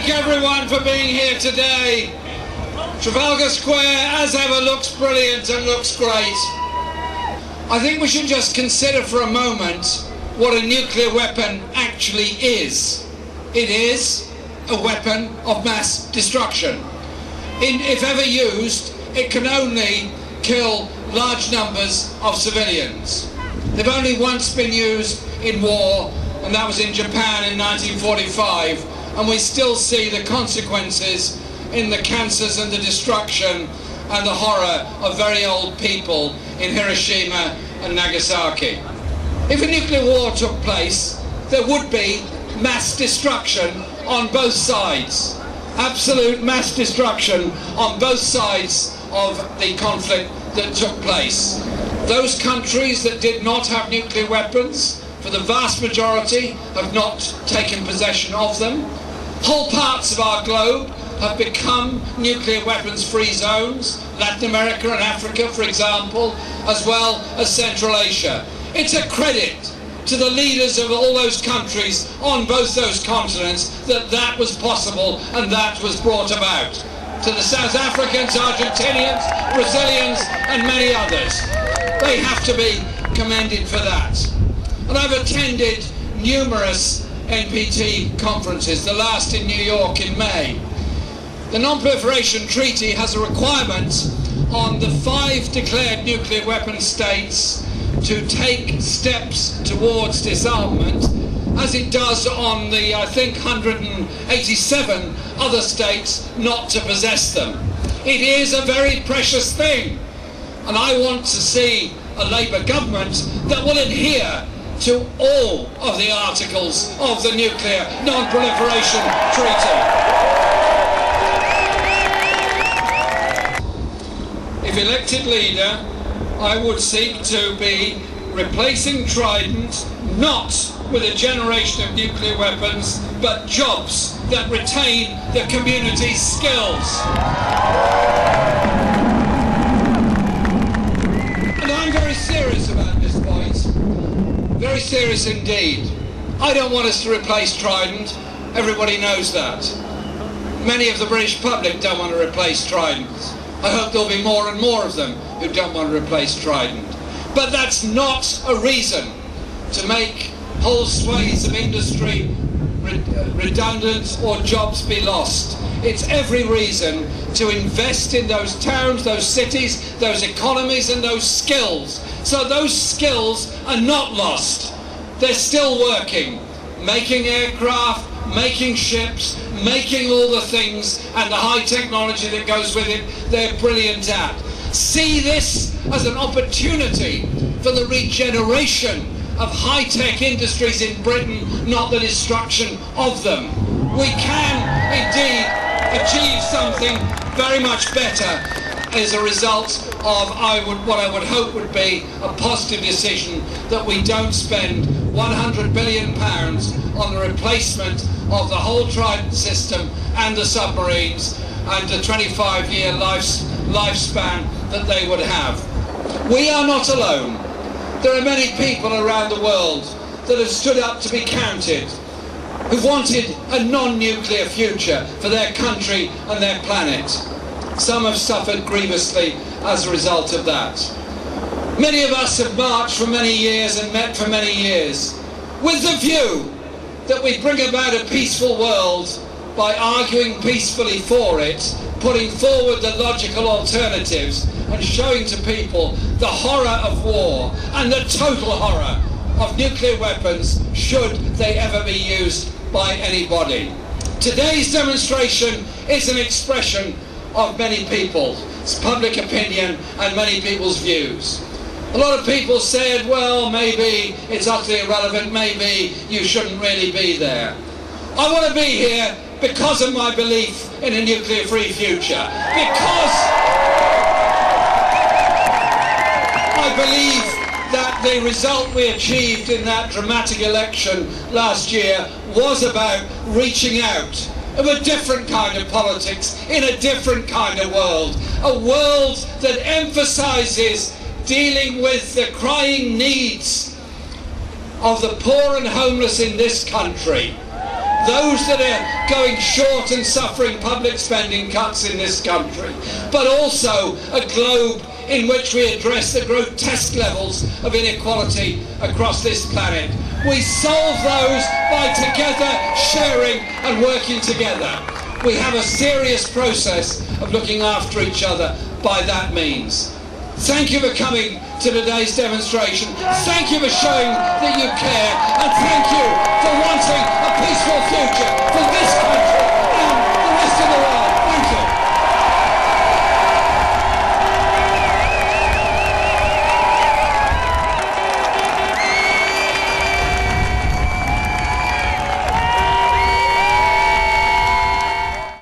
thank everyone for being here today. Trafalgar Square, as ever, looks brilliant and looks great. I think we should just consider for a moment what a nuclear weapon actually is. It is a weapon of mass destruction. If ever used, it can only kill large numbers of civilians. They've only once been used in war, and that was in Japan in 1945, and we still see the consequences in the cancers and the destruction and the horror of very old people in Hiroshima and Nagasaki. If a nuclear war took place, there would be mass destruction on both sides. Absolute mass destruction on both sides of the conflict that took place. Those countries that did not have nuclear weapons, for the vast majority, have not taken possession of them. Whole parts of our globe have become nuclear weapons-free zones, Latin America and Africa, for example, as well as Central Asia. It's a credit to the leaders of all those countries on both those continents that that was possible and that was brought about. To the South Africans, Argentinians, Brazilians and many others. They have to be commended for that. And I've attended numerous NPT conferences, the last in New York in May. The Non-Proliferation Treaty has a requirement on the 5 declared nuclear weapon states to take steps towards disarmament, as it does on the, I think, 187 other states not to possess them. It is a very precious thing, and I want to see a Labour government that will adhere to all of the articles of the Nuclear Non-Proliferation Treaty. If elected leader, I would seek to be replacing Trident, not with a generation of nuclear weapons, but jobs that retain the community's skills. And I'm very serious about this point. Very serious indeed. I don't want us to replace Trident. Everybody knows that. Many of the British public don't want to replace Trident. I hope there'll be more and more of them who don't want to replace Trident. But that's not a reason to make whole swathes of industry redundant or jobs be lost. It's every reason to invest in those towns, those cities, those economies and those skills. So those skills are not lost. They're still working, making aircraft, making ships, making all the things and the high technology that goes with it. They're brilliant at. See this as an opportunity for the regeneration of high-tech industries in Britain, not the destruction of them. We can indeed achieve something very much better as a result of what I would hope would be a positive decision that we don't spend £100 billion on the replacement of the whole Trident system and the submarines and the 25-year lifespan that they would have. We are not alone. There are many people around the world that have stood up to be counted, who wanted a non-nuclear future for their country and their planet. Some have suffered grievously as a result of that. Many of us have marched for many years and met for many years with the view that we bring about a peaceful world by arguing peacefully for it, putting forward the logical alternatives and showing to people the horror of war and the total horror of nuclear weapons should they ever be used by anybody. Today's demonstration is an expression of many people's public opinion and many people's views. A lot of people said, well, maybe it's utterly irrelevant, maybe you shouldn't really be there. I want to be here because of my belief in a nuclear-free future. Because I believe that the result we achieved in that dramatic election last year was about reaching out of a different kind of politics in a different kind of world. A world that emphasises dealing with the crying needs of the poor and homeless in this country. those that are going short and suffering public spending cuts in this country, but also a globe in which we address the grotesque levels of inequality across this planet. We solve those by together sharing and working together. We have a serious process of looking after each other by that means. Thank you for coming to today's demonstration. Thank you for showing that you care, and thank you for wanting a peaceful future for this country.